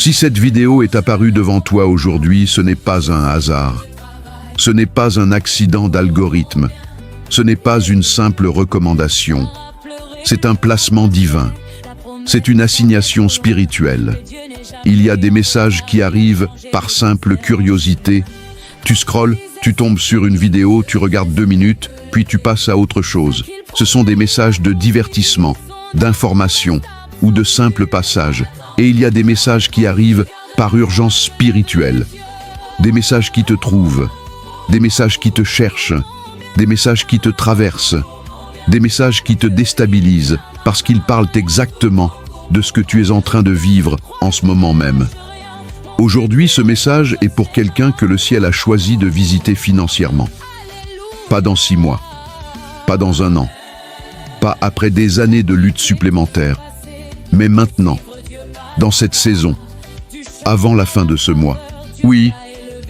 Si cette vidéo est apparue devant toi aujourd'hui, ce n'est pas un hasard. Ce n'est pas un accident d'algorithme. Ce n'est pas une simple recommandation. C'est un placement divin. C'est une assignation spirituelle. Il y a des messages qui arrivent par simple curiosité. Tu scrolles, tu tombes sur une vidéo, tu regardes 2 minutes, puis tu passes à autre chose. Ce sont des messages de divertissement, d'information ou de simples passages. Et il y a des messages qui arrivent par urgence spirituelle. Des messages qui te trouvent, des messages qui te cherchent, des messages qui te traversent, des messages qui te déstabilisent parce qu'ils parlent exactement de ce que tu es en train de vivre en ce moment même. Aujourd'hui, ce message est pour quelqu'un que le ciel a choisi de visiter financièrement. Pas dans 6 mois, pas dans 1 an, pas après des années de lutte supplémentaire, mais maintenant, dans cette saison, avant la fin de ce mois. Oui,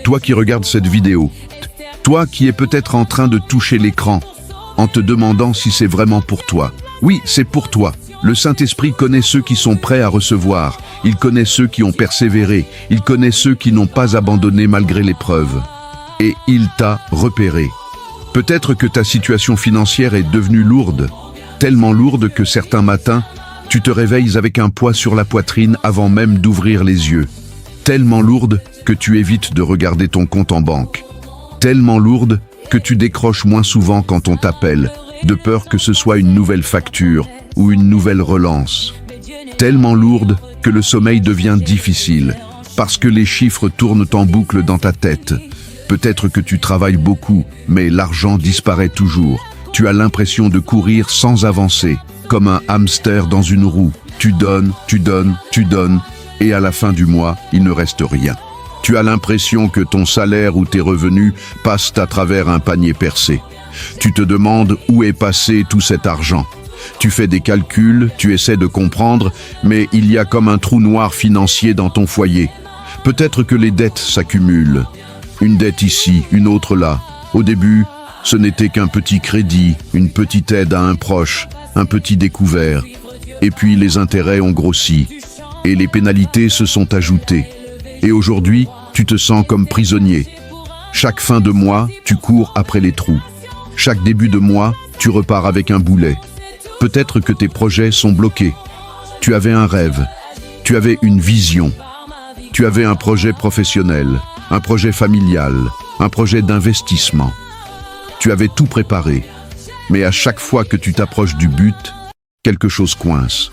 toi qui regardes cette vidéo, toi qui es peut-être en train de toucher l'écran, en te demandant si c'est vraiment pour toi. Oui, c'est pour toi. Le Saint-Esprit connaît ceux qui sont prêts à recevoir. Il connaît ceux qui ont persévéré. Il connaît ceux qui n'ont pas abandonné malgré l'épreuve. Et il t'a repéré. Peut-être que ta situation financière est devenue lourde, tellement lourde que certains matins, tu te réveilles avec un poids sur la poitrine avant même d'ouvrir les yeux. Tellement lourde que tu évites de regarder ton compte en banque. Tellement lourde que tu décroches moins souvent quand on t'appelle, de peur que ce soit une nouvelle facture ou une nouvelle relance. Tellement lourde que le sommeil devient difficile, parce que les chiffres tournent en boucle dans ta tête. Peut-être que tu travailles beaucoup, mais l'argent disparaît toujours. Tu as l'impression de courir sans avancer, comme un hamster dans une roue. Tu donnes, tu donnes, tu donnes, et à la fin du mois, il ne reste rien. Tu as l'impression que ton salaire ou tes revenus passent à travers un panier percé. Tu te demandes où est passé tout cet argent. Tu fais des calculs, tu essaies de comprendre, mais il y a comme un trou noir financier dans ton foyer. Peut-être que les dettes s'accumulent. Une dette ici, une autre là. Au début, ce n'était qu'un petit crédit, une petite aide à un proche, un petit découvert. Et puis les intérêts ont grossi, et les pénalités se sont ajoutées. Et aujourd'hui, tu te sens comme prisonnier. Chaque fin de mois, tu cours après les trous. Chaque début de mois, tu repars avec un boulet. Peut-être que tes projets sont bloqués. Tu avais un rêve, tu avais une vision. Tu avais un projet professionnel, un projet familial, un projet d'investissement. Tu avais tout préparé. Mais à chaque fois que tu t'approches du but, quelque chose coince.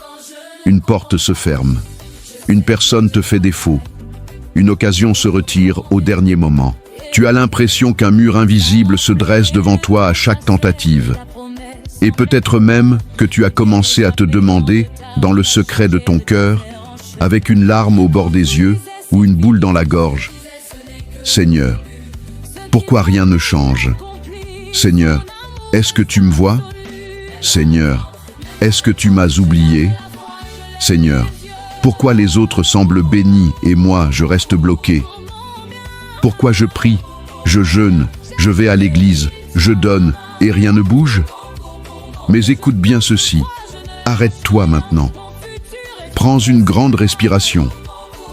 Une porte se ferme. Une personne te fait défaut. Une occasion se retire au dernier moment. Tu as l'impression qu'un mur invisible se dresse devant toi à chaque tentative. Et peut-être même que tu as commencé à te demander, dans le secret de ton cœur, avec une larme au bord des yeux ou une boule dans la gorge, « Seigneur, pourquoi rien ne change? Seigneur, est-ce que tu me vois? Seigneur, est-ce que tu m'as oublié? Seigneur, pourquoi les autres semblent bénis et moi je reste bloqué? Pourquoi je prie, je jeûne, je vais à l'église, je donne et rien ne bouge? Mais écoute bien ceci, arrête-toi maintenant. Prends une grande respiration,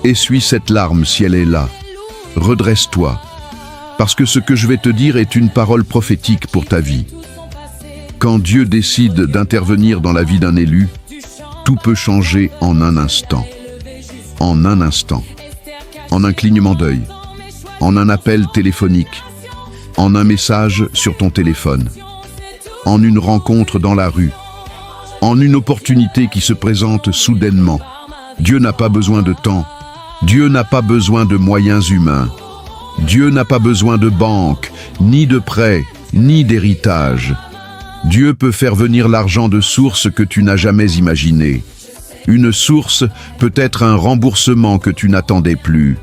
essuie cette larme si elle est là, redresse-toi, parce que ce que je vais te dire est une parole prophétique pour ta vie. Quand Dieu décide d'intervenir dans la vie d'un élu, tout peut changer en un instant. En un instant. En un clignement d'œil. En un appel téléphonique. En un message sur ton téléphone. En une rencontre dans la rue. En une opportunité qui se présente soudainement. Dieu n'a pas besoin de temps. Dieu n'a pas besoin de moyens humains. Dieu n'a pas besoin de banque, ni de prêts, ni d'héritage. Dieu peut faire venir l'argent de sources que tu n'as jamais imaginées. Une source peut être un remboursement que tu n'attendais plus.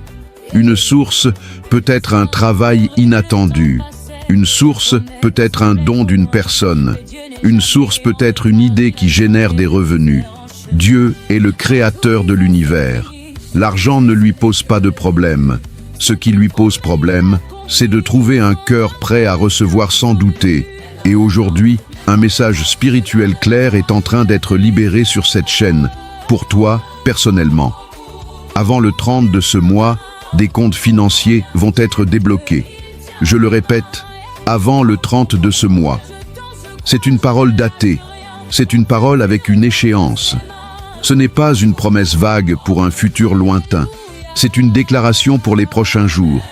Une source peut être un travail inattendu. Une source peut être un don d'une personne. Une source peut être une idée qui génère des revenus. Dieu est le créateur de l'univers. L'argent ne lui pose pas de problème. Ce qui lui pose problème, c'est de trouver un cœur prêt à recevoir sans douter. Et aujourd'hui, un message spirituel clair est en train d'être libéré sur cette chaîne, pour toi, personnellement. Avant le 30 de ce mois, des comptes financiers vont être débloqués. Je le répète, avant le 30 de ce mois. C'est une parole datée, c'est une parole avec une échéance. Ce n'est pas une promesse vague pour un futur lointain, c'est une déclaration pour les prochains jours,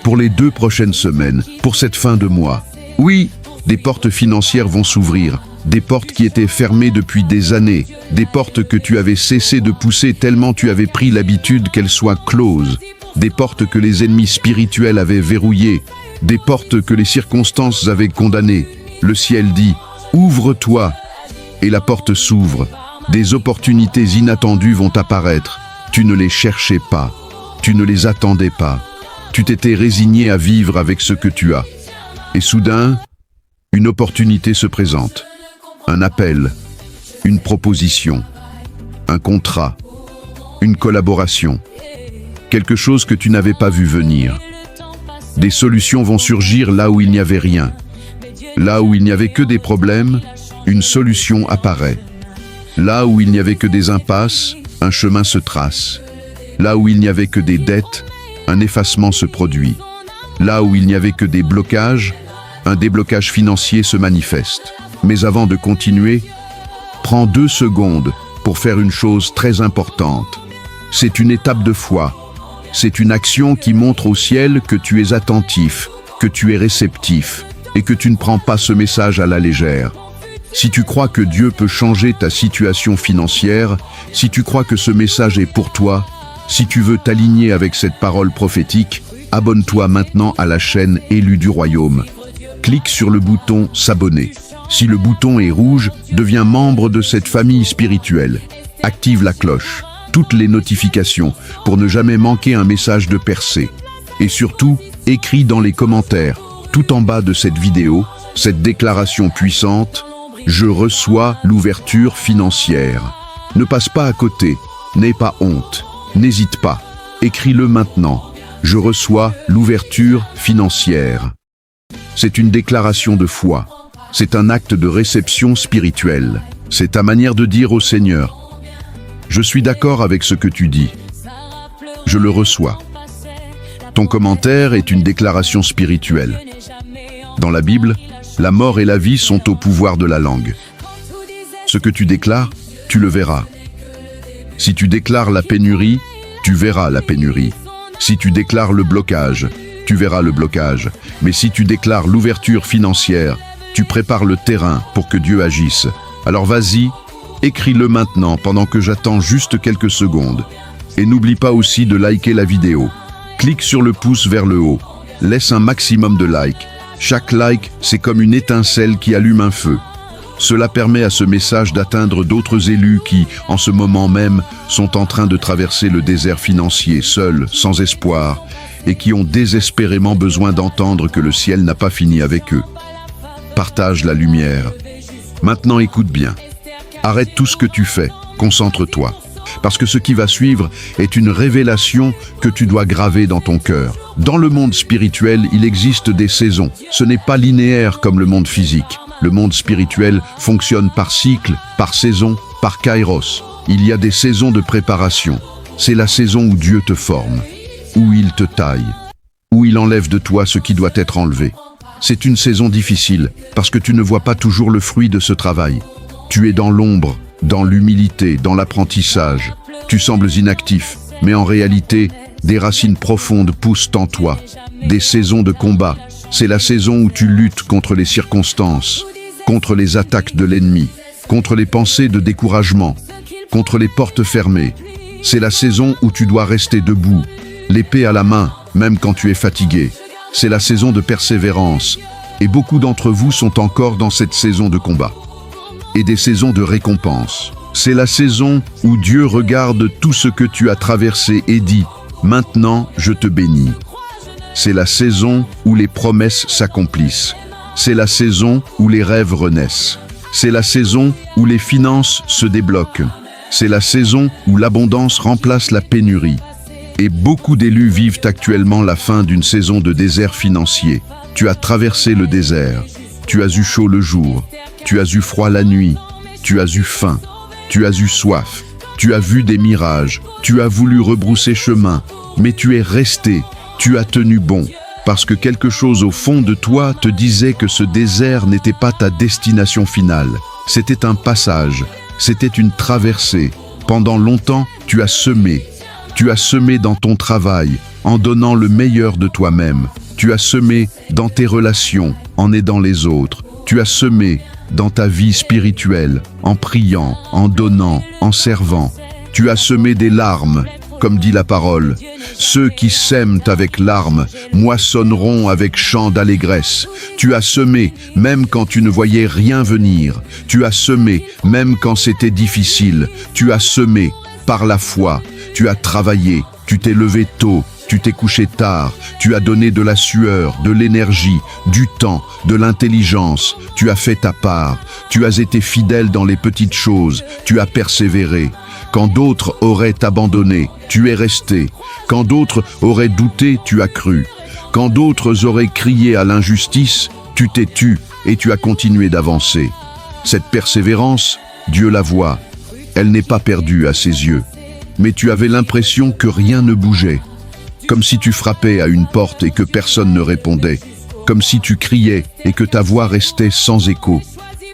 pour les 2 prochaines semaines, pour cette fin de mois. Oui, des portes financières vont s'ouvrir, des portes qui étaient fermées depuis des années, des portes que tu avais cessé de pousser tellement tu avais pris l'habitude qu'elles soient closes, des portes que les ennemis spirituels avaient verrouillées, des portes que les circonstances avaient condamnées. Le ciel dit « Ouvre-toi » et la porte s'ouvre. Des opportunités inattendues vont apparaître. Tu ne les cherchais pas, tu ne les attendais pas. Tu t'étais résigné à vivre avec ce que tu as. Et soudain, une opportunité se présente. Un appel, une proposition, un contrat, une collaboration. Quelque chose que tu n'avais pas vu venir. Des solutions vont surgir là où il n'y avait rien. Là où il n'y avait que des problèmes, une solution apparaît. Là où il n'y avait que des impasses, un chemin se trace. Là où il n'y avait que des dettes, un effacement se produit. Là où il n'y avait que des blocages, un déblocage financier se manifeste. Mais avant de continuer, prends 2 secondes pour faire une chose très importante. C'est une étape de foi. C'est une action qui montre au ciel que tu es attentif, que tu es réceptif et que tu ne prends pas ce message à la légère. Si tu crois que Dieu peut changer ta situation financière, si tu crois que ce message est pour toi, si tu veux t'aligner avec cette parole prophétique, abonne-toi maintenant à la chaîne Élus du Royaume. Clique sur le bouton S'abonner. Si le bouton est rouge, deviens membre de cette famille spirituelle. Active la cloche, toutes les notifications pour ne jamais manquer un message de percée. Et surtout, écris dans les commentaires, tout en bas de cette vidéo, cette déclaration puissante: je reçois l'ouverture financière. Ne passe pas à côté, n'aie pas honte, n'hésite pas. Écris-le maintenant. Je reçois l'ouverture financière. C'est une déclaration de foi. C'est un acte de réception spirituelle. C'est ta manière de dire au Seigneur: je suis d'accord avec ce que tu dis. Je le reçois. Ton commentaire est une déclaration spirituelle. Dans la Bible, la mort et la vie sont au pouvoir de la langue. Ce que tu déclares, tu le verras. Si tu déclares la pénurie, tu verras la pénurie. Si tu déclares le blocage, tu verras le blocage. Mais si tu déclares l'ouverture financière, tu prépares le terrain pour que Dieu agisse. Alors vas-y, écris-le maintenant pendant que j'attends juste quelques secondes. Et n'oublie pas aussi de liker la vidéo. Clique sur le pouce vers le haut. Laisse un maximum de likes. Chaque like, c'est comme une étincelle qui allume un feu. Cela permet à ce message d'atteindre d'autres élus qui, en ce moment même, sont en train de traverser le désert financier, seuls, sans espoir, et qui ont désespérément besoin d'entendre que le ciel n'a pas fini avec eux. Partage la lumière. Maintenant écoute bien. Arrête tout ce que tu fais, concentre-toi. Parce que ce qui va suivre est une révélation que tu dois graver dans ton cœur. Dans le monde spirituel, il existe des saisons. Ce n'est pas linéaire comme le monde physique. Le monde spirituel fonctionne par cycle, par saison, par kairos. Il y a des saisons de préparation. C'est la saison où Dieu te forme, où il te taille, où il enlève de toi ce qui doit être enlevé. C'est une saison difficile parce que tu ne vois pas toujours le fruit de ce travail. Tu es dans l'ombre, dans l'humilité, dans l'apprentissage. Tu sembles inactif, mais en réalité, des racines profondes poussent en toi. Des saisons de combat. C'est la saison où tu luttes contre les circonstances, contre les attaques de l'ennemi, contre les pensées de découragement, contre les portes fermées. C'est la saison où tu dois rester debout, l'épée à la main, même quand tu es fatigué. C'est la saison de persévérance, et beaucoup d'entre vous sont encore dans cette saison de combat. Et des saisons de récompense. C'est la saison où Dieu regarde tout ce que tu as traversé et dit « Maintenant, je te bénis ». C'est la saison où les promesses s'accomplissent. C'est la saison où les rêves renaissent. C'est la saison où les finances se débloquent. C'est la saison où l'abondance remplace la pénurie. Et beaucoup d'élus vivent actuellement la fin d'une saison de désert financier. Tu as traversé le désert. Tu as eu chaud le jour. Tu as eu froid la nuit. Tu as eu faim. Tu as eu soif. tu as vu des mirages, tu as voulu rebrousser chemin, mais tu es resté, tu as tenu bon, parce que quelque chose au fond de toi te disait que ce désert n'était pas ta destination finale. C'était un passage, c'était une traversée. Pendant longtemps, tu as semé dans ton travail, en donnant le meilleur de toi-même. Tu as semé dans tes relations, en aidant les autres. Tu as semé dans ta vie spirituelle, en priant, en donnant, en servant. Tu as semé des larmes, comme dit la parole. Ceux qui sèment avec larmes moissonneront avec chant d'allégresse. Tu as semé même quand tu ne voyais rien venir. Tu as semé même quand c'était difficile. Tu as semé par la foi. Tu as travaillé, tu t'es levé tôt, tu t'es couché tard, tu as donné de la sueur, de l'énergie, du temps, de l'intelligence, tu as fait ta part, tu as été fidèle dans les petites choses, tu as persévéré. Quand d'autres auraient abandonné, tu es resté. Quand d'autres auraient douté, tu as cru. Quand d'autres auraient crié à l'injustice, tu t'es tu et tu as continué d'avancer. Cette persévérance, Dieu la voit. Elle n'est pas perdue à ses yeux. Mais tu avais l'impression que rien ne bougeait. Comme si tu frappais à une porte et que personne ne répondait. Comme si tu criais et que ta voix restait sans écho.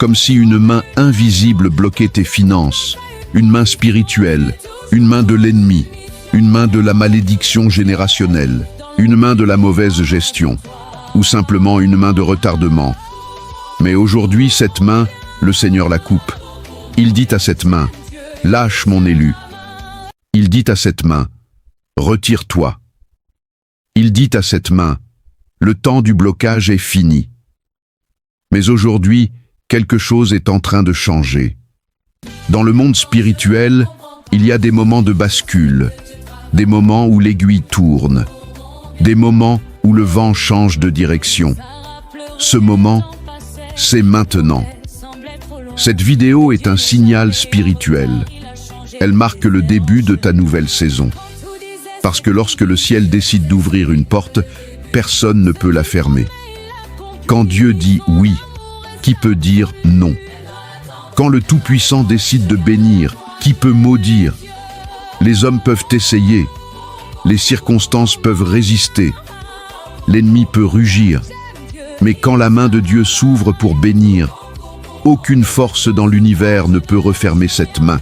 Comme si une main invisible bloquait tes finances. Une main spirituelle, une main de l'ennemi, une main de la malédiction générationnelle, une main de la mauvaise gestion, ou simplement une main de retardement. Mais aujourd'hui, cette main, le Seigneur la coupe. Il dit à cette main, « Lâche mon élu ». Il dit à cette main, « Retire-toi ». Il dit à cette main, « Le temps du blocage est fini ». Mais aujourd'hui, quelque chose est en train de changer. Dans le monde spirituel, il y a des moments de bascule, des moments où l'aiguille tourne, des moments où le vent change de direction. Ce moment, c'est maintenant. Cette vidéo est un signal spirituel. Elle marque le début de ta nouvelle saison. Parce que lorsque le ciel décide d'ouvrir une porte, personne ne peut la fermer. Quand Dieu dit oui, qui peut dire non? Quand le Tout-Puissant décide de bénir, qui peut maudire? Les hommes peuvent essayer, les circonstances peuvent résister, l'ennemi peut rugir. Mais quand la main de Dieu s'ouvre pour bénir, aucune force dans l'univers ne peut refermer cette main.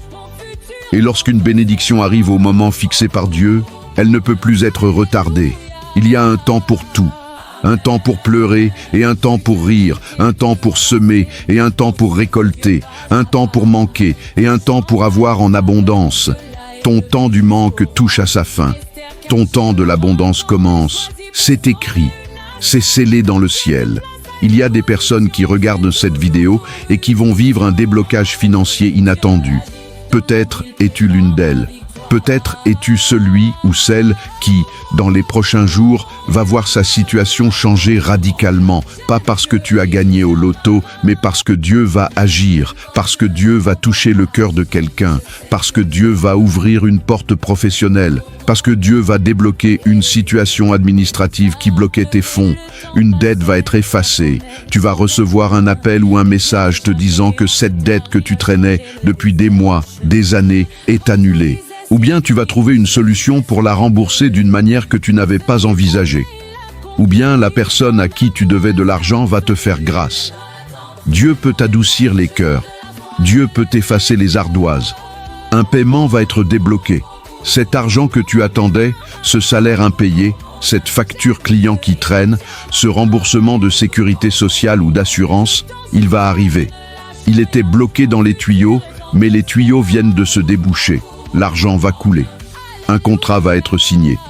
Et lorsqu'une bénédiction arrive au moment fixé par Dieu, elle ne peut plus être retardée. Il y a un temps pour tout. Un temps pour pleurer et un temps pour rire, un temps pour semer et un temps pour récolter, un temps pour manquer et un temps pour avoir en abondance. Ton temps du manque touche à sa fin. Ton temps de l'abondance commence. C'est écrit, c'est scellé dans le ciel. Il y a des personnes qui regardent cette vidéo et qui vont vivre un déblocage financier inattendu. Peut-être es-tu l'une d'elles. Peut-être es-tu celui ou celle qui, dans les prochains jours, va voir sa situation changer radicalement, pas parce que tu as gagné au loto, mais parce que Dieu va agir, parce que Dieu va toucher le cœur de quelqu'un, parce que Dieu va ouvrir une porte professionnelle, parce que Dieu va débloquer une situation administrative qui bloquait tes fonds. Une dette va être effacée. Tu vas recevoir un appel ou un message te disant que cette dette que tu traînais depuis des mois, des années, est annulée. Ou bien tu vas trouver une solution pour la rembourser d'une manière que tu n'avais pas envisagée. Ou bien la personne à qui tu devais de l'argent va te faire grâce. Dieu peut adoucir les cœurs. Dieu peut effacer les ardoises. Un paiement va être débloqué. Cet argent que tu attendais, ce salaire impayé, cette facture client qui traîne, ce remboursement de sécurité sociale ou d'assurance, il va arriver. Il était bloqué dans les tuyaux, mais les tuyaux viennent de se déboucher. L'argent va couler. Un contrat va être signé.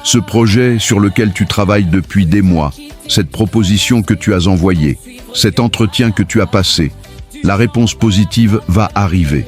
Ce projet sur lequel tu travailles depuis des mois, cette proposition que tu as envoyée, cet entretien que tu as passé, la réponse positive va arriver.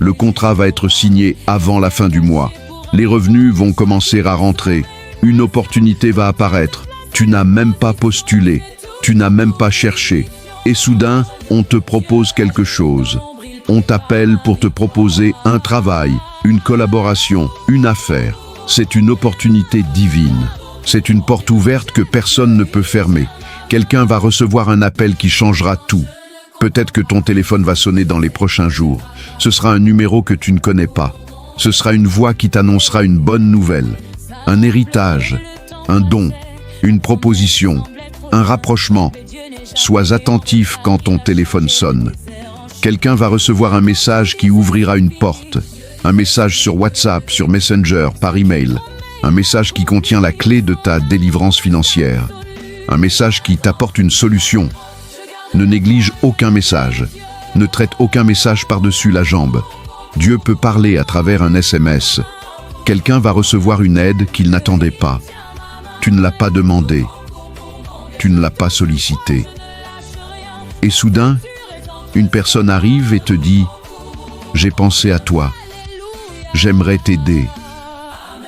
Le contrat va être signé avant la fin du mois. Les revenus vont commencer à rentrer. Une opportunité va apparaître. Tu n'as même pas postulé. Tu n'as même pas cherché. Et soudain, on te propose quelque chose. On t'appelle pour te proposer un travail, une collaboration, une affaire. C'est une opportunité divine. C'est une porte ouverte que personne ne peut fermer. Quelqu'un va recevoir un appel qui changera tout. Peut-être que ton téléphone va sonner dans les prochains jours. Ce sera un numéro que tu ne connais pas. Ce sera une voix qui t'annoncera une bonne nouvelle, un héritage, un don, une proposition, un rapprochement. Sois attentif quand ton téléphone sonne. Quelqu'un va recevoir un message qui ouvrira une porte. Un message sur WhatsApp, sur Messenger, par email. Un message qui contient la clé de ta délivrance financière. Un message qui t'apporte une solution. Ne néglige aucun message. Ne traite aucun message par-dessus la jambe. Dieu peut parler à travers un SMS. Quelqu'un va recevoir une aide qu'il n'attendait pas. Tu ne l'as pas demandé. Tu ne l'as pas sollicité. Et soudain, une personne arrive et te dit « J'ai pensé à toi. J'aimerais t'aider.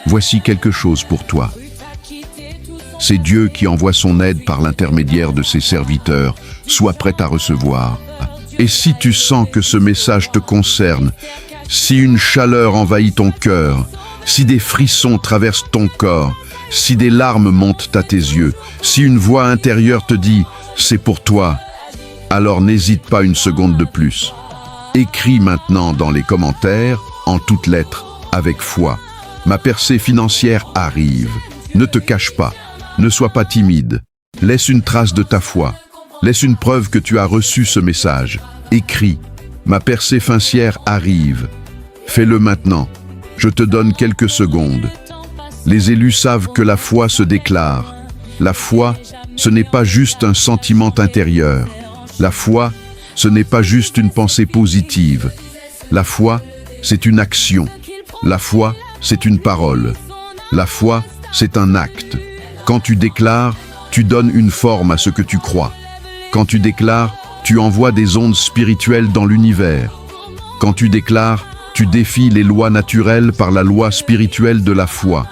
Voici quelque chose pour toi. » C'est Dieu qui envoie son aide par l'intermédiaire de ses serviteurs. Sois prêt à recevoir. Et si tu sens que ce message te concerne, si une chaleur envahit ton cœur, si des frissons traversent ton corps, si des larmes montent à tes yeux, si une voix intérieure te dit « c'est pour toi », alors n'hésite pas une seconde de plus. Écris maintenant dans les commentaires, en toutes lettres, avec foi. Ma percée financière arrive. Ne te cache pas. Ne sois pas timide. Laisse une trace de ta foi. Laisse une preuve que tu as reçu ce message. Écris. Ma percée financière arrive. Fais-le maintenant. Je te donne quelques secondes. Les élus savent que la foi se déclare. La foi, ce n'est pas juste un sentiment intérieur. La foi, ce n'est pas juste une pensée positive. La foi, c'est une action. La foi, c'est une parole. La foi, c'est un acte. Quand tu déclares, tu donnes une forme à ce que tu crois. Quand tu déclares, tu envoies des ondes spirituelles dans l'univers. Quand tu déclares, tu défies les lois naturelles par la loi spirituelle de la foi.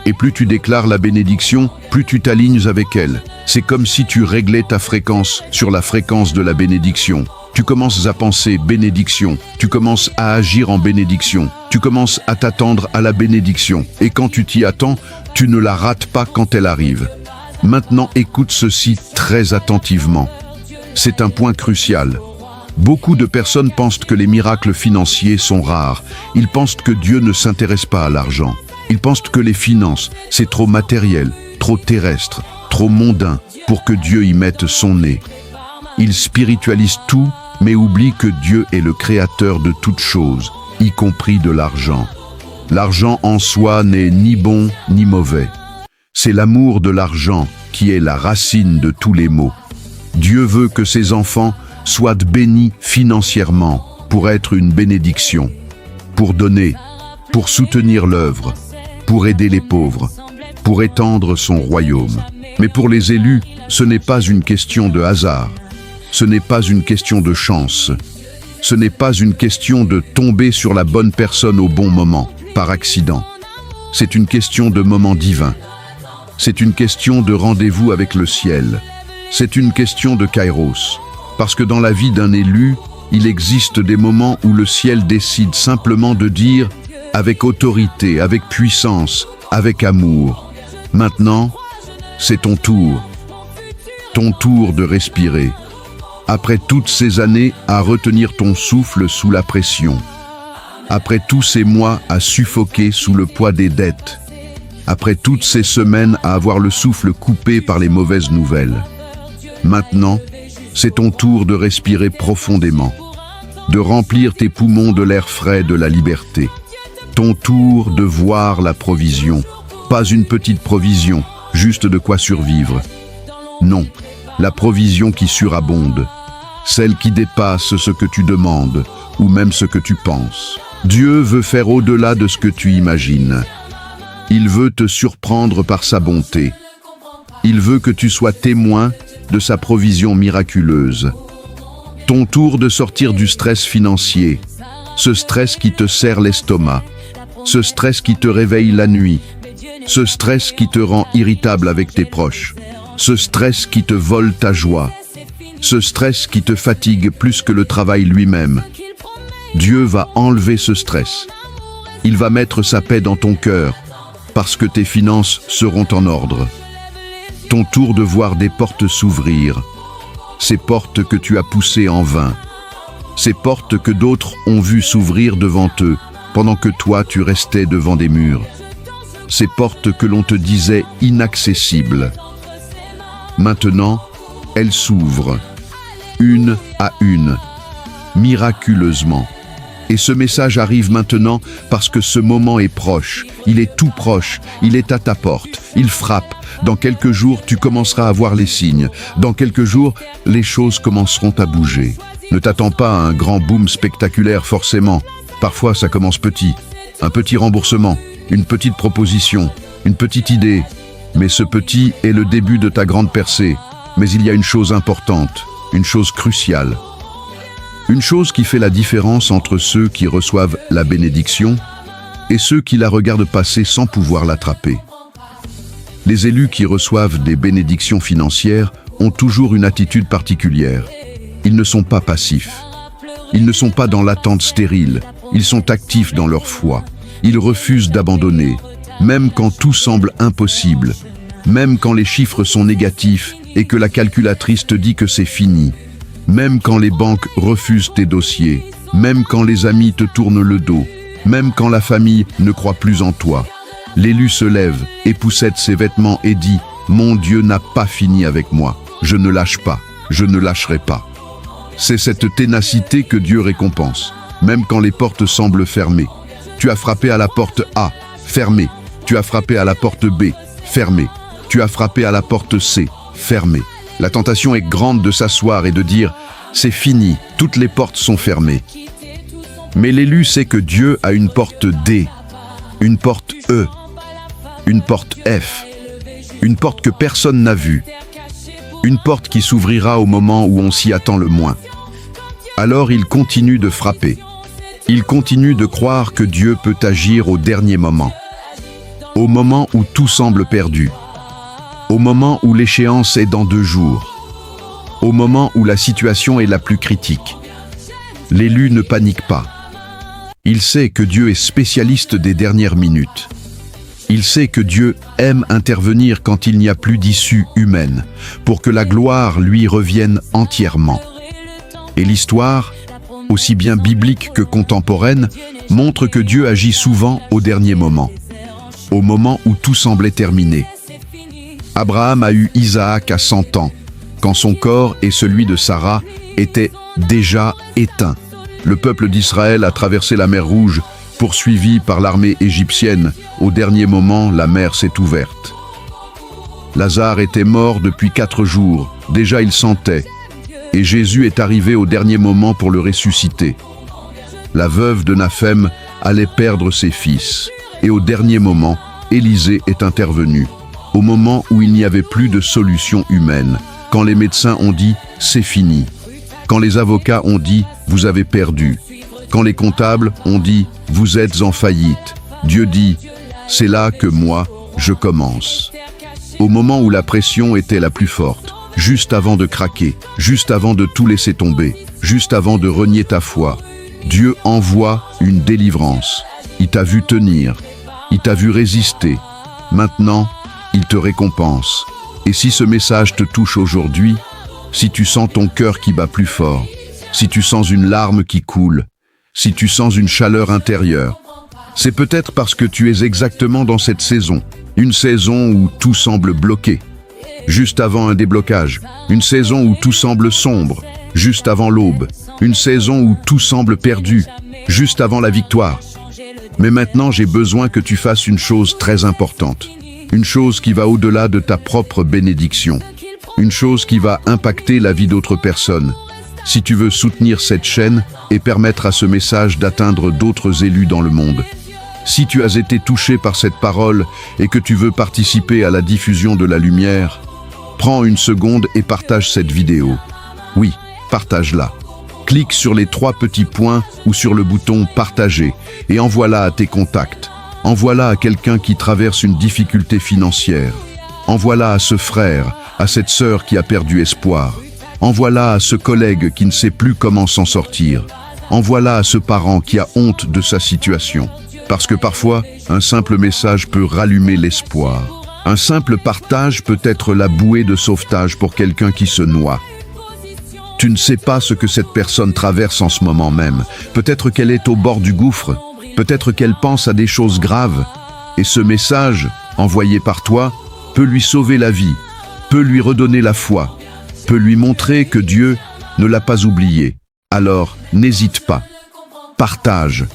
Et plus tu déclares la bénédiction, plus tu t'alignes avec elle. C'est comme si tu réglais ta fréquence sur la fréquence de la bénédiction. Tu commences à penser bénédiction, tu commences à agir en bénédiction, tu commences à t'attendre à la bénédiction. Et quand tu t'y attends, tu ne la rates pas quand elle arrive. Maintenant, écoute ceci très attentivement. C'est un point crucial. Beaucoup de personnes pensent que les miracles financiers sont rares. Ils pensent que Dieu ne s'intéresse pas à l'argent. Ils pensent que les finances, c'est trop matériel, trop terrestre, trop mondain pour que Dieu y mette son nez. Ils spiritualisent tout, mais oublient que Dieu est le créateur de toutes choses, y compris de l'argent. L'argent en soi n'est ni bon ni mauvais. C'est l'amour de l'argent qui est la racine de tous les maux. Dieu veut que ses enfants soient bénis financièrement pour être une bénédiction, pour donner, pour soutenir l'œuvre, pour aider les pauvres, pour étendre son royaume. Mais pour les élus, ce n'est pas une question de hasard. Ce n'est pas une question de chance. Ce n'est pas une question de tomber sur la bonne personne au bon moment, par accident. C'est une question de moment divin. C'est une question de rendez-vous avec le ciel. C'est une question de kairos. Parce que dans la vie d'un élu, il existe des moments où le ciel décide simplement de dire, avec autorité, avec puissance, avec amour, « Maintenant, c'est ton tour. Ton tour de respirer. Après toutes ces années à retenir ton souffle sous la pression. Après tous ces mois à suffoquer sous le poids des dettes. Après toutes ces semaines à avoir le souffle coupé par les mauvaises nouvelles. Maintenant, c'est ton tour de respirer profondément, de remplir tes poumons de l'air frais de la liberté. Ton tour de voir la provision, pas une petite provision, juste de quoi survivre. Non, la provision qui surabonde, celle qui dépasse ce que tu demandes, ou même ce que tu penses. Dieu veut faire au-delà de ce que tu imagines. Il veut te surprendre par sa bonté. Il veut que tu sois témoin de sa provision miraculeuse. Ton tour de sortir du stress financier, ce stress qui te serre l'estomac, ce stress qui te réveille la nuit, ce stress qui te rend irritable avec tes proches, ce stress qui te vole ta joie, ce stress qui te fatigue plus que le travail lui-même. Dieu va enlever ce stress. Il va mettre sa paix dans ton cœur, parce que tes finances seront en ordre. Ton tour de voir des portes s'ouvrir, ces portes que tu as poussées en vain, ces portes que d'autres ont vues s'ouvrir devant eux, pendant que toi tu restais devant des murs, ces portes que l'on te disait inaccessibles. Maintenant, elles s'ouvrent, une à une, miraculeusement. Et ce message arrive maintenant parce que ce moment est proche, il est tout proche, il est à ta porte, il frappe. Dans quelques jours, tu commenceras à voir les signes. Dans quelques jours, les choses commenceront à bouger. Ne t'attends pas à un grand boom spectaculaire forcément. Parfois, ça commence petit. Un petit remboursement, une petite proposition, une petite idée. Mais ce petit est le début de ta grande percée. Mais il y a une chose importante, une chose cruciale. Une chose qui fait la différence entre ceux qui reçoivent la bénédiction et ceux qui la regardent passer sans pouvoir l'attraper. Les élus qui reçoivent des bénédictions financières ont toujours une attitude particulière. Ils ne sont pas passifs. Ils ne sont pas dans l'attente stérile. Ils sont actifs dans leur foi. Ils refusent d'abandonner, même quand tout semble impossible, même quand les chiffres sont négatifs et que la calculatrice te dit que c'est fini. Même quand les banques refusent tes dossiers, même quand les amis te tournent le dos, même quand la famille ne croit plus en toi, l'élu se lève, époussette ses vêtements et dit « Mon Dieu n'a pas fini avec moi, je ne lâche pas, je ne lâcherai pas ». C'est cette ténacité que Dieu récompense, même quand les portes semblent fermées. Tu as frappé à la porte A, fermée. Tu as frappé à la porte B, fermée. Tu as frappé à la porte C, fermée. La tentation est grande de s'asseoir et de dire « C'est fini, toutes les portes sont fermées ». Mais l'élu sait que Dieu a une porte D, une porte E, une porte F, une porte que personne n'a vue, une porte qui s'ouvrira au moment où on s'y attend le moins. Alors il continue de frapper. Il continue de croire que Dieu peut agir au dernier moment, au moment où tout semble perdu. Au moment où l'échéance est dans 2 jours, au moment où la situation est la plus critique. L'élu ne panique pas. Il sait que Dieu est spécialiste des dernières minutes. Il sait que Dieu aime intervenir quand il n'y a plus d'issue humaine, pour que la gloire lui revienne entièrement. Et l'histoire, aussi bien biblique que contemporaine, montre que Dieu agit souvent au dernier moment, au moment où tout semblait terminé. Abraham a eu Isaac à 100 ans, quand son corps et celui de Sarah étaient déjà éteints. Le peuple d'Israël a traversé la mer Rouge, poursuivi par l'armée égyptienne. Au dernier moment, la mer s'est ouverte. Lazare était mort depuis 4 jours, déjà il sentait, et Jésus est arrivé au dernier moment pour le ressusciter. La veuve de Naphthem allait perdre ses fils, et au dernier moment, Élisée est intervenu. Au moment où il n'y avait plus de solution humaine, quand les médecins ont dit « c'est fini », quand les avocats ont dit « vous avez perdu », quand les comptables ont dit « vous êtes en faillite », Dieu dit « c'est là que moi, je commence ». Au moment où la pression était la plus forte, juste avant de craquer, juste avant de tout laisser tomber, juste avant de renier ta foi, Dieu envoie une délivrance. Il t'a vu tenir, il t'a vu résister. Maintenant, il te récompense. Et si ce message te touche aujourd'hui, si tu sens ton cœur qui bat plus fort, si tu sens une larme qui coule, si tu sens une chaleur intérieure, c'est peut-être parce que tu es exactement dans cette saison, une saison où tout semble bloqué, juste avant un déblocage, une saison où tout semble sombre, juste avant l'aube, une saison où tout semble perdu, juste avant la victoire. Mais maintenant, j'ai besoin que tu fasses une chose très importante. Une chose qui va au-delà de ta propre bénédiction. Une chose qui va impacter la vie d'autres personnes. Si tu veux soutenir cette chaîne et permettre à ce message d'atteindre d'autres élus dans le monde. Si tu as été touché par cette parole et que tu veux participer à la diffusion de la lumière, prends une seconde et partage cette vidéo. Oui, partage-la. Clique sur les 3 petits points ou sur le bouton « Partager » et envoie-la à tes contacts. Envoie-la à quelqu'un qui traverse une difficulté financière. Envoie-la à ce frère, à cette sœur qui a perdu espoir. Envoie-la à ce collègue qui ne sait plus comment s'en sortir. Envoie-la à ce parent qui a honte de sa situation. Parce que parfois, un simple message peut rallumer l'espoir. Un simple partage peut être la bouée de sauvetage pour quelqu'un qui se noie. Tu ne sais pas ce que cette personne traverse en ce moment même. Peut-être qu'elle est au bord du gouffre, peut-être qu'elle pense à des choses graves. Et ce message, envoyé par toi, peut lui sauver la vie, peut lui redonner la foi, peut lui montrer que Dieu ne l'a pas oublié. Alors, n'hésite pas. Partage.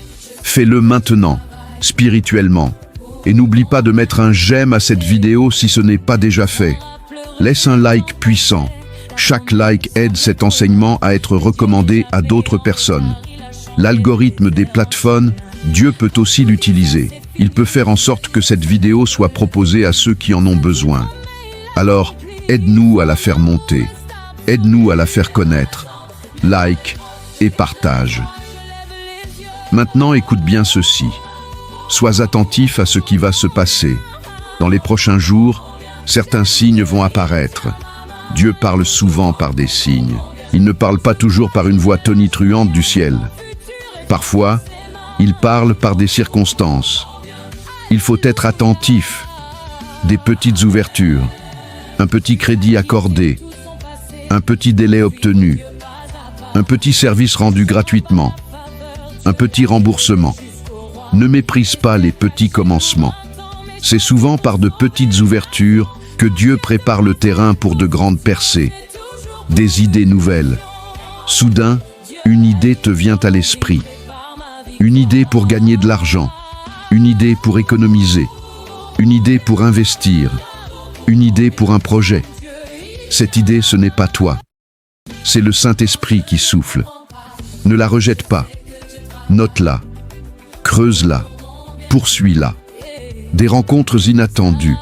Fais-le maintenant, spirituellement. Et n'oublie pas de mettre un j'aime à cette vidéo si ce n'est pas déjà fait. Laisse un like puissant. Chaque like aide cet enseignement à être recommandé à d'autres personnes. L'algorithme des plateformes, Dieu peut aussi l'utiliser. Il peut faire en sorte que cette vidéo soit proposée à ceux qui en ont besoin. Alors, aide-nous à la faire monter. Aide-nous à la faire connaître. Like et partage. Maintenant, écoute bien ceci. Sois attentif à ce qui va se passer. Dans les prochains jours, certains signes vont apparaître. Dieu parle souvent par des signes. Il ne parle pas toujours par une voix tonitruante du ciel. Parfois, il parle par des circonstances. Il faut être attentif. Des petites ouvertures, un petit crédit accordé, un petit délai obtenu, un petit service rendu gratuitement, un petit remboursement. Ne méprise pas les petits commencements. C'est souvent par de petites ouvertures que Dieu prépare le terrain pour de grandes percées, des idées nouvelles. Soudain, une idée te vient à l'esprit. Une idée pour gagner de l'argent, une idée pour économiser, une idée pour investir, une idée pour un projet. Cette idée, ce n'est pas toi. C'est le Saint-Esprit qui souffle. Ne la rejette pas. Note-la. Creuse-la. Poursuis-la. Des rencontres inattendues.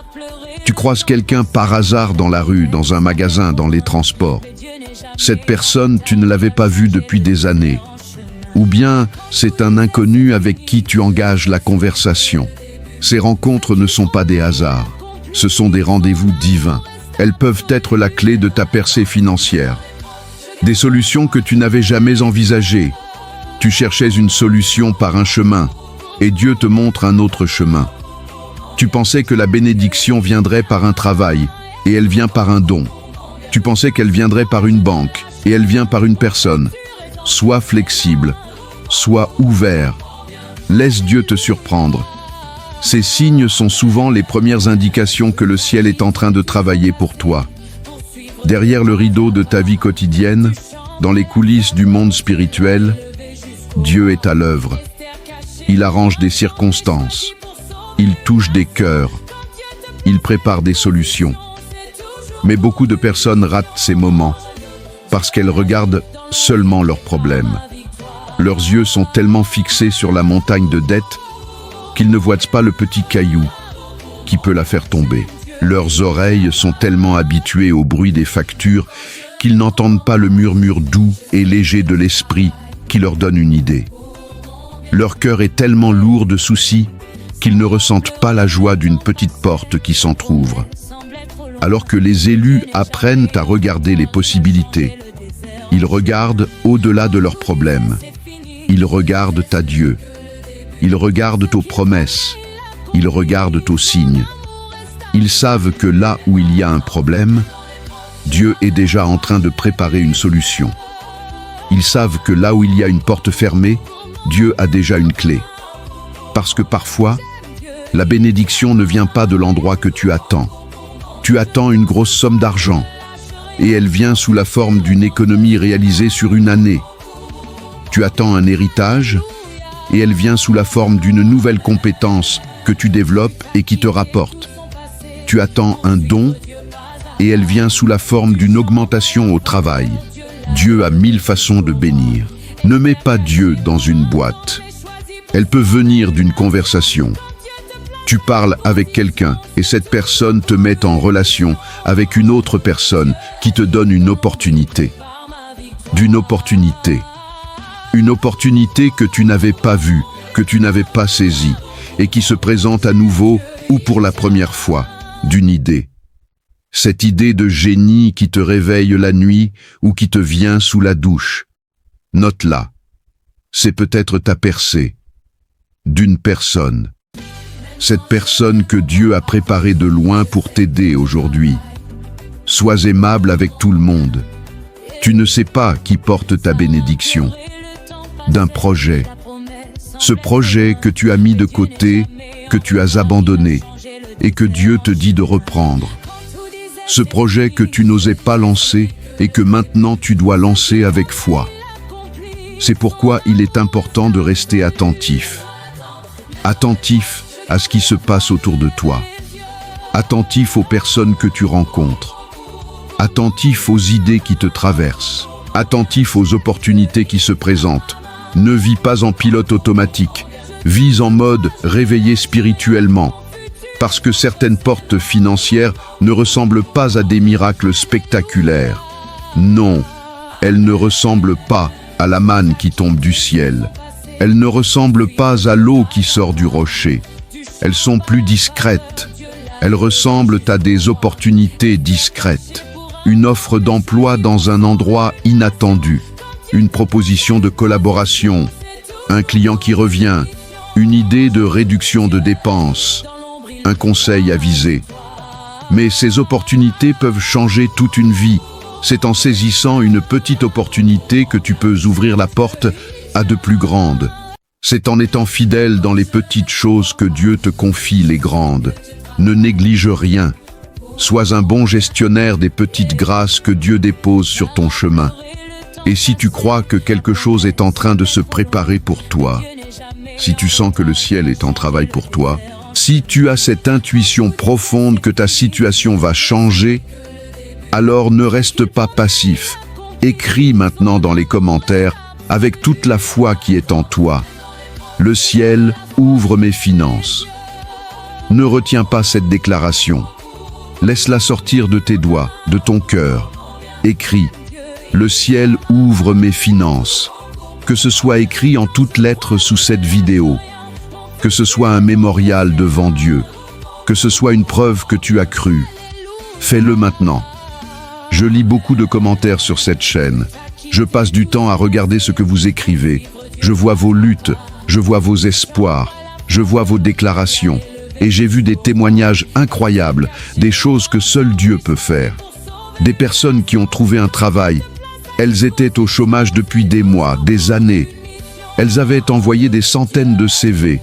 Tu croises quelqu'un par hasard dans la rue, dans un magasin, dans les transports. Cette personne, tu ne l'avais pas vue depuis des années. Ou bien, c'est un inconnu avec qui tu engages la conversation. Ces rencontres ne sont pas des hasards. Ce sont des rendez-vous divins. Elles peuvent être la clé de ta percée financière. Des solutions que tu n'avais jamais envisagées. Tu cherchais une solution par un chemin, et Dieu te montre un autre chemin. Tu pensais que la bénédiction viendrait par un travail, et elle vient par un don. Tu pensais qu'elle viendrait par une banque, et elle vient par une personne. Sois flexible, sois ouvert. Laisse Dieu te surprendre. Ces signes sont souvent les premières indications que le ciel est en train de travailler pour toi. Derrière le rideau de ta vie quotidienne, dans les coulisses du monde spirituel, Dieu est à l'œuvre. Il arrange des circonstances. Il touche des cœurs. Il prépare des solutions. Mais beaucoup de personnes ratent ces moments parce qu'elles regardent seulement leurs problèmes. Leurs yeux sont tellement fixés sur la montagne de dettes qu'ils ne voient pas le petit caillou qui peut la faire tomber. Leurs oreilles sont tellement habituées au bruit des factures qu'ils n'entendent pas le murmure doux et léger de l'esprit qui leur donne une idée. Leur cœur est tellement lourd de soucis qu'ils ne ressentent pas la joie d'une petite porte qui s'entr'ouvre. Alors que les élus apprennent à regarder les possibilités, ils regardent au-delà de leurs problèmes. Ils regardent à Dieu. Ils regardent aux promesses. Ils regardent aux signes. Ils savent que là où il y a un problème, Dieu est déjà en train de préparer une solution. Ils savent que là où il y a une porte fermée, Dieu a déjà une clé. Parce que parfois, la bénédiction ne vient pas de l'endroit que tu attends. Tu attends une grosse somme d'argent, et elle vient sous la forme d'une économie réalisée sur une année. Tu attends un héritage, et elle vient sous la forme d'une nouvelle compétence que tu développes et qui te rapporte. Tu attends un don, et elle vient sous la forme d'une augmentation au travail. Dieu a 1000 façons de bénir. Ne mets pas Dieu dans une boîte. Elle peut venir d'une conversation. Tu parles avec quelqu'un et cette personne te met en relation avec une autre personne qui te donne une opportunité. D'une opportunité. Une opportunité que tu n'avais pas vue, que tu n'avais pas saisie et qui se présente à nouveau ou pour la première fois, d'une idée. Cette idée de génie qui te réveille la nuit ou qui te vient sous la douche. Note-la. C'est peut-être ta percée. D'une personne. Cette personne que Dieu a préparée de loin pour t'aider aujourd'hui. Sois aimable avec tout le monde. Tu ne sais pas qui porte ta bénédiction. D'un projet. Ce projet que tu as mis de côté, que tu as abandonné, et que Dieu te dit de reprendre. Ce projet que tu n'osais pas lancer et que maintenant tu dois lancer avec foi. C'est pourquoi il est important de rester attentif. Attentif à ce qui se passe autour de toi. Attentif aux personnes que tu rencontres. Attentif aux idées qui te traversent. Attentif aux opportunités qui se présentent. Ne vis pas en pilote automatique. Vis en mode réveillé spirituellement. Parce que certaines portes financières ne ressemblent pas à des miracles spectaculaires. Non, elles ne ressemblent pas à la manne qui tombe du ciel. Elles ne ressemblent pas à l'eau qui sort du rocher. Elles sont plus discrètes. Elles ressemblent à des opportunités discrètes. Une offre d'emploi dans un endroit inattendu. Une proposition de collaboration. Un client qui revient. Une idée de réduction de dépenses. Un conseil avisé. Mais ces opportunités peuvent changer toute une vie. C'est en saisissant une petite opportunité que tu peux ouvrir la porte à de plus grandes. C'est en étant fidèle dans les petites choses que Dieu te confie les grandes. Ne néglige rien. Sois un bon gestionnaire des petites grâces que Dieu dépose sur ton chemin. Et si tu crois que quelque chose est en train de se préparer pour toi, si tu sens que le ciel est en travail pour toi, si tu as cette intuition profonde que ta situation va changer, alors ne reste pas passif. Écris maintenant dans les commentaires avec toute la foi qui est en toi. Le ciel ouvre mes finances. Ne retiens pas cette déclaration. Laisse-la sortir de tes doigts, de ton cœur. Écris. Le ciel ouvre mes finances. Que ce soit écrit en toutes lettres sous cette vidéo. Que ce soit un mémorial devant Dieu. Que ce soit une preuve que tu as cru. Fais-le maintenant. Je lis beaucoup de commentaires sur cette chaîne. Je passe du temps à regarder ce que vous écrivez. Je vois vos luttes, je vois vos espoirs, je vois vos déclarations. Et j'ai vu des témoignages incroyables, des choses que seul Dieu peut faire. Des personnes qui ont trouvé un travail. Elles étaient au chômage depuis des mois, des années. Elles avaient envoyé des centaines de CV.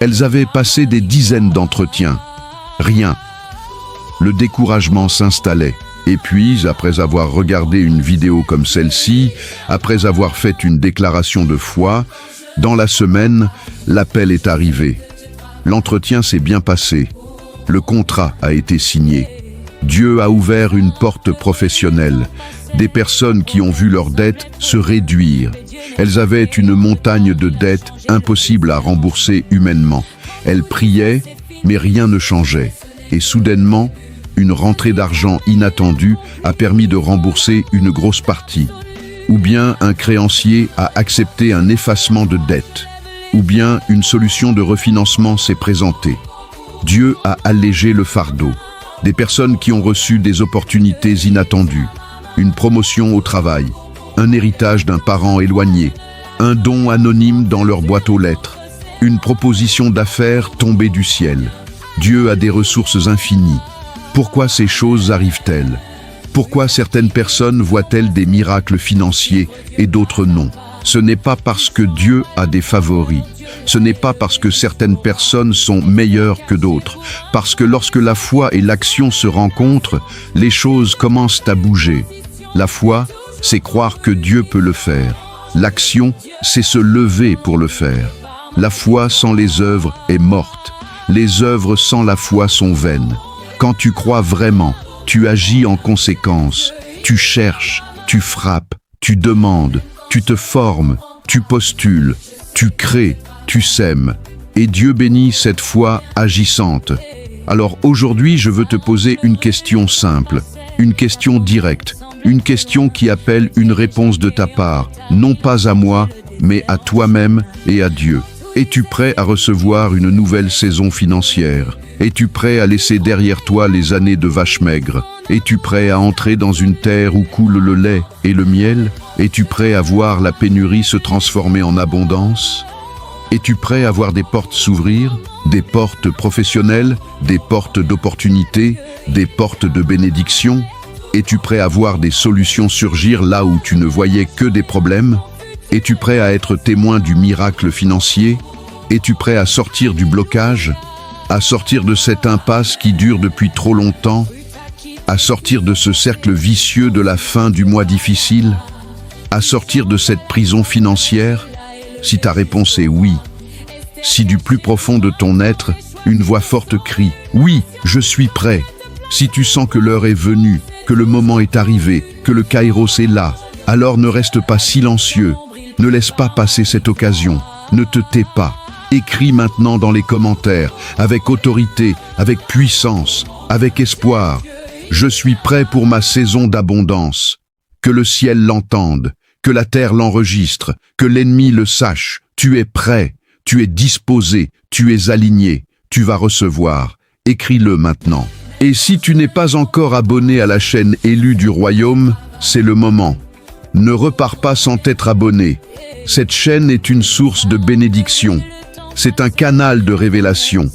Elles avaient passé des dizaines d'entretiens. Rien. Le découragement s'installait. Et puis, après avoir regardé une vidéo comme celle-ci, après avoir fait une déclaration de foi, dans la semaine, l'appel est arrivé. L'entretien s'est bien passé. Le contrat a été signé. Dieu a ouvert une porte professionnelle. Des personnes qui ont vu leurs dettes se réduire. Elles avaient une montagne de dettes impossible à rembourser humainement. Elles priaient, mais rien ne changeait. Et soudainement, une rentrée d'argent inattendue a permis de rembourser une grosse partie. Ou bien un créancier a accepté un effacement de dette. Ou bien une solution de refinancement s'est présentée. Dieu a allégé le fardeau. Des personnes qui ont reçu des opportunités inattendues. Une promotion au travail. Un héritage d'un parent éloigné. Un don anonyme dans leur boîte aux lettres. Une proposition d'affaires tombée du ciel. Dieu a des ressources infinies. Pourquoi ces choses arrivent-elles? Pourquoi certaines personnes voient-elles des miracles financiers et d'autres non? Ce n'est pas parce que Dieu a des favoris. Ce n'est pas parce que certaines personnes sont meilleures que d'autres. Parce que lorsque la foi et l'action se rencontrent, les choses commencent à bouger. La foi, c'est croire que Dieu peut le faire. L'action, c'est se lever pour le faire. La foi sans les œuvres est morte. Les œuvres sans la foi sont vaines. Quand tu crois vraiment, tu agis en conséquence. Tu cherches, tu frappes, tu demandes, tu te formes, tu postules, tu crées, tu sèmes. Et Dieu bénit cette foi agissante. Alors aujourd'hui, je veux te poser une question simple, une question directe, une question qui appelle une réponse de ta part, non pas à moi, mais à toi-même et à Dieu. Es-tu prêt à recevoir une nouvelle saison financière? Es-tu prêt à laisser derrière toi les années de vaches maigres? Es-tu prêt à entrer dans une terre où coule le lait et le miel? Es-tu prêt à voir la pénurie se transformer en abondance? Es-tu prêt à voir des portes s'ouvrir? Des portes professionnelles, des portes d'opportunités, des portes de bénédiction? Es-tu prêt à voir des solutions surgir là où tu ne voyais que des problèmes? Es-tu prêt à être témoin du miracle financier? Es-tu prêt à sortir du blocage? À sortir de cette impasse qui dure depuis trop longtemps? À sortir de ce cercle vicieux de la fin du mois difficile? À sortir de cette prison financière? Si ta réponse est oui, si du plus profond de ton être, une voix forte crie « Oui, je suis prêt », si tu sens que l'heure est venue, que le moment est arrivé, que le Kairos est là, alors ne reste pas silencieux, ne laisse pas passer cette occasion, ne te tais pas. Écris maintenant dans les commentaires, avec autorité, avec puissance, avec espoir. Je suis prêt pour ma saison d'abondance. Que le ciel l'entende, que la terre l'enregistre, que l'ennemi le sache. Tu es prêt, tu es disposé, tu es aligné, tu vas recevoir. Écris-le maintenant. Et si tu n'es pas encore abonné à la chaîne Élus du Royaume, c'est le moment. Ne repars pas sans t'être abonné. Cette chaîne est une source de bénédiction. C'est un canal de révélation.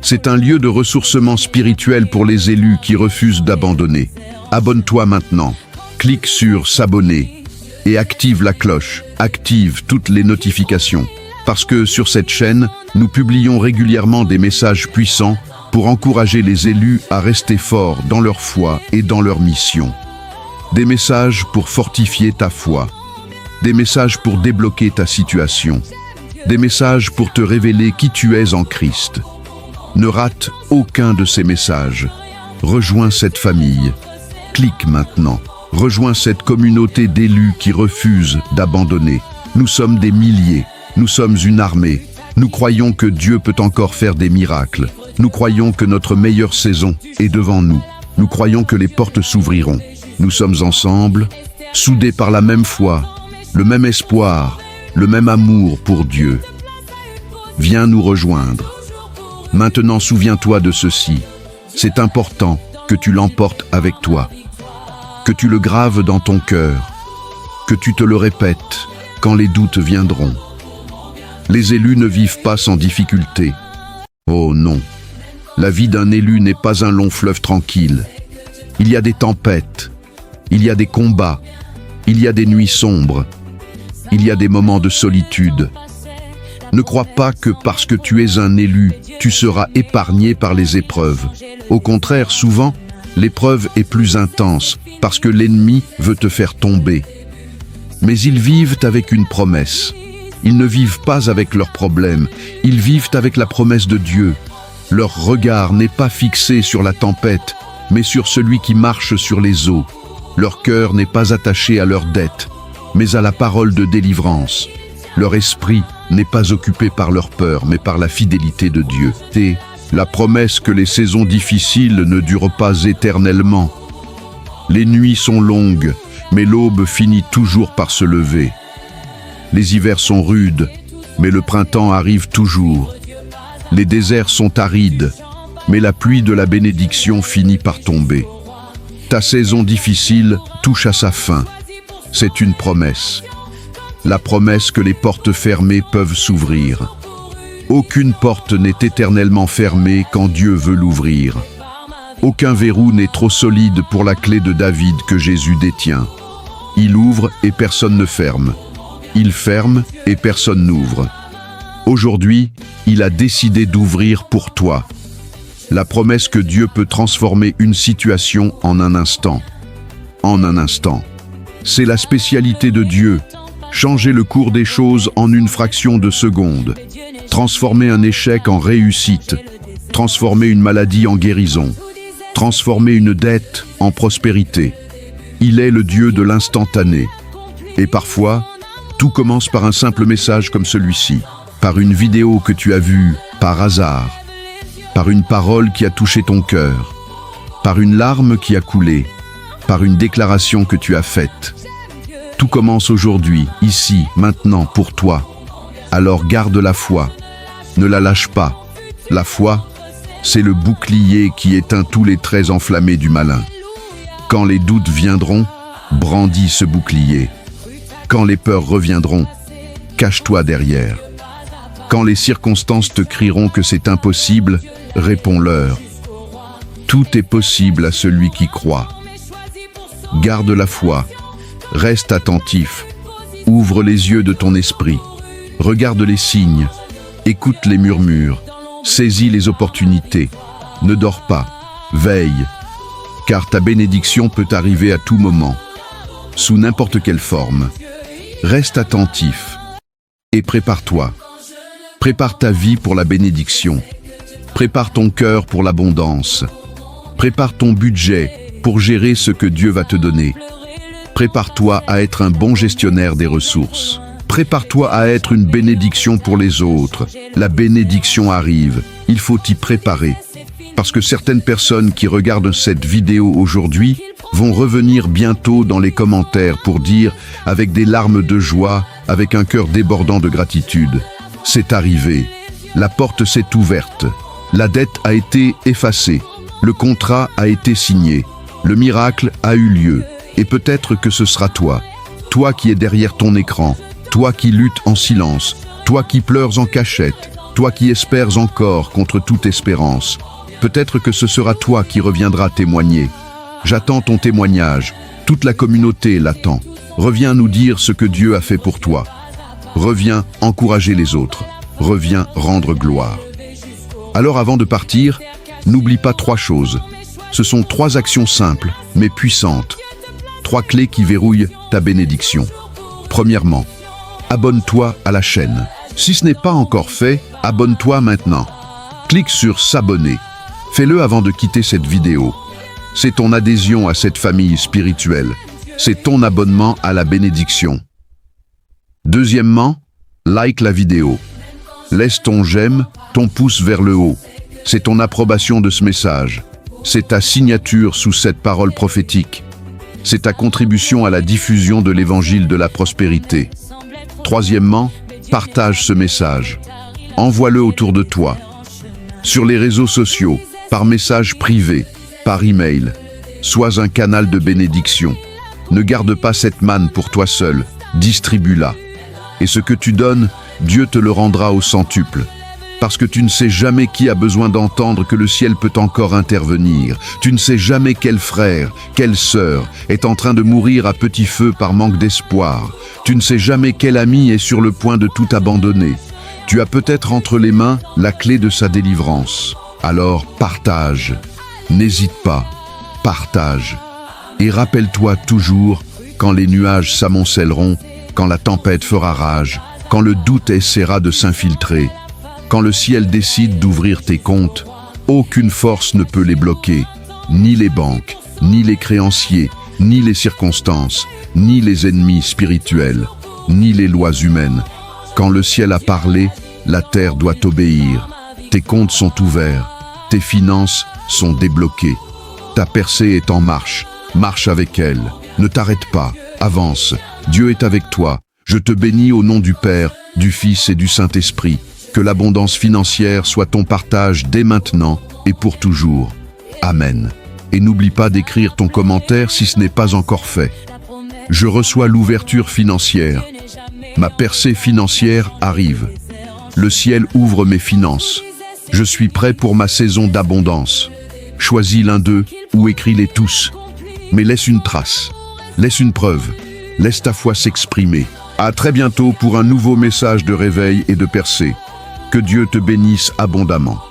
C'est un lieu de ressourcement spirituel pour les élus qui refusent d'abandonner. Abonne-toi maintenant. Clique sur s'abonner et active la cloche. Active toutes les notifications. Parce que sur cette chaîne, nous publions régulièrement des messages puissants pour encourager les élus à rester forts dans leur foi et dans leur mission. Des messages pour fortifier ta foi. Des messages pour débloquer ta situation. Des messages pour te révéler qui tu es en Christ. Ne rate aucun de ces messages. Rejoins cette famille. Clique maintenant. Rejoins cette communauté d'élus qui refusent d'abandonner. Nous sommes des milliers. Nous sommes une armée. Nous croyons que Dieu peut encore faire des miracles. Nous croyons que notre meilleure saison est devant nous. Nous croyons que les portes s'ouvriront. Nous sommes ensemble, soudés par la même foi, le même espoir, le même amour pour Dieu. Viens nous rejoindre. Maintenant, souviens-toi de ceci. C'est important que tu l'emportes avec toi, que tu le graves dans ton cœur, que tu te le répètes quand les doutes viendront. Les élus ne vivent pas sans difficulté. Oh non, la vie d'un élu n'est pas un long fleuve tranquille. Il y a des tempêtes, il y a des combats, il y a des nuits sombres, il y a des moments de solitude. Ne crois pas que parce que tu es un élu, tu seras épargné par les épreuves. Au contraire, souvent, l'épreuve est plus intense parce que l'ennemi veut te faire tomber. Mais ils vivent avec une promesse. Ils ne vivent pas avec leurs problèmes, ils vivent avec la promesse de Dieu. Leur regard n'est pas fixé sur la tempête, mais sur celui qui marche sur les eaux. Leur cœur n'est pas attaché à leurs dettes, mais à la parole de délivrance. Leur esprit n'est pas occupé par leur peur, mais par la fidélité de Dieu. C'est la promesse que les saisons difficiles ne durent pas éternellement. Les nuits sont longues, mais l'aube finit toujours par se lever. Les hivers sont rudes, mais le printemps arrive toujours. Les déserts sont arides, mais la pluie de la bénédiction finit par tomber. Ta saison difficile touche à sa fin. C'est une promesse. La promesse que les portes fermées peuvent s'ouvrir. Aucune porte n'est éternellement fermée quand Dieu veut l'ouvrir. Aucun verrou n'est trop solide pour la clé de David que Jésus détient. Il ouvre et personne ne ferme. Il ferme et personne n'ouvre. Aujourd'hui, il a décidé d'ouvrir pour toi. La promesse que Dieu peut transformer une situation en un instant. En un instant. C'est la spécialité de Dieu. Changer le cours des choses en une fraction de seconde. Transformer un échec en réussite. Transformer une maladie en guérison. Transformer une dette en prospérité. Il est le Dieu de l'instantané. Et parfois, tout commence par un simple message comme celui-ci, par une vidéo que tu as vue par hasard, par une parole qui a touché ton cœur, par une larme qui a coulé, par une déclaration que tu as faite. Tout commence aujourd'hui, ici, maintenant, pour toi. Alors garde la foi, ne la lâche pas. La foi, c'est le bouclier qui éteint tous les traits enflammés du malin. Quand les doutes viendront, brandis ce bouclier. Quand les peurs reviendront, cache-toi derrière. Quand les circonstances te crieront que c'est impossible, réponds-leur. Tout est possible à celui qui croit. Garde la foi. Reste attentif. Ouvre les yeux de ton esprit. Regarde les signes. Écoute les murmures. Saisis les opportunités. Ne dors pas. Veille. Car ta bénédiction peut arriver à tout moment, sous n'importe quelle forme. Reste attentif et prépare-toi. Prépare ta vie pour la bénédiction. Prépare ton cœur pour l'abondance. Prépare ton budget pour gérer ce que Dieu va te donner. Prépare-toi à être un bon gestionnaire des ressources. Prépare-toi à être une bénédiction pour les autres. La bénédiction arrive, il faut y préparer. Parce que certaines personnes qui regardent cette vidéo aujourd'hui vont revenir bientôt dans les commentaires pour dire, avec des larmes de joie, avec un cœur débordant de gratitude, « C'est arrivé, la porte s'est ouverte, la dette a été effacée, le contrat a été signé, le miracle a eu lieu, et peut-être que ce sera toi, toi qui es derrière ton écran, toi qui luttes en silence, toi qui pleures en cachette, toi qui espères encore contre toute espérance. Peut-être que ce sera toi qui reviendras témoigner. J'attends ton témoignage, toute la communauté l'attend. Reviens nous dire ce que Dieu a fait pour toi. Reviens encourager les autres. Reviens rendre gloire. Alors avant de partir, n'oublie pas 3 choses. Ce sont 3 actions simples, mais puissantes. 3 clés qui verrouillent ta bénédiction. Premièrement, abonne-toi à la chaîne. Si ce n'est pas encore fait, abonne-toi maintenant. Clique sur s'abonner. Fais-le avant de quitter cette vidéo. C'est ton adhésion à cette famille spirituelle. C'est ton abonnement à la bénédiction. Deuxièmement, like la vidéo. Laisse ton j'aime, ton pouce vers le haut. C'est ton approbation de ce message. C'est ta signature sous cette parole prophétique. C'est ta contribution à la diffusion de l'évangile de la prospérité. Troisièmement, partage ce message. Envoie-le autour de toi. Sur les réseaux sociaux, par message privé, par email. Sois un canal de bénédiction. Ne garde pas cette manne pour toi seul, distribue-la. Et ce que tu donnes, Dieu te le rendra au centuple. Parce que tu ne sais jamais qui a besoin d'entendre que le ciel peut encore intervenir. Tu ne sais jamais quel frère, quelle sœur est en train de mourir à petit feu par manque d'espoir. Tu ne sais jamais quel ami est sur le point de tout abandonner. Tu as peut-être entre les mains la clé de sa délivrance. Alors partage, n'hésite pas, partage. Et rappelle-toi toujours, quand les nuages s'amoncelleront, quand la tempête fera rage, quand le doute essaiera de s'infiltrer, quand le ciel décide d'ouvrir tes comptes, aucune force ne peut les bloquer, ni les banques, ni les créanciers, ni les circonstances, ni les ennemis spirituels, ni les lois humaines. Quand le ciel a parlé, la terre doit obéir. Tes comptes sont ouverts, tes finances sont débloquées. Ta percée est en marche, marche avec elle. Ne t'arrête pas, avance. Dieu est avec toi. Je te bénis au nom du Père, du Fils et du Saint-Esprit. Que l'abondance financière soit ton partage dès maintenant et pour toujours. Amen. Et n'oublie pas d'écrire ton commentaire si ce n'est pas encore fait. Je reçois l'ouverture financière. Ma percée financière arrive. Le ciel ouvre mes finances. Je suis prêt pour ma saison d'abondance. Choisis l'un d'eux ou écris-les tous. Mais laisse une trace, laisse une preuve, laisse ta foi s'exprimer. À très bientôt pour un nouveau message de réveil et de percée. Que Dieu te bénisse abondamment.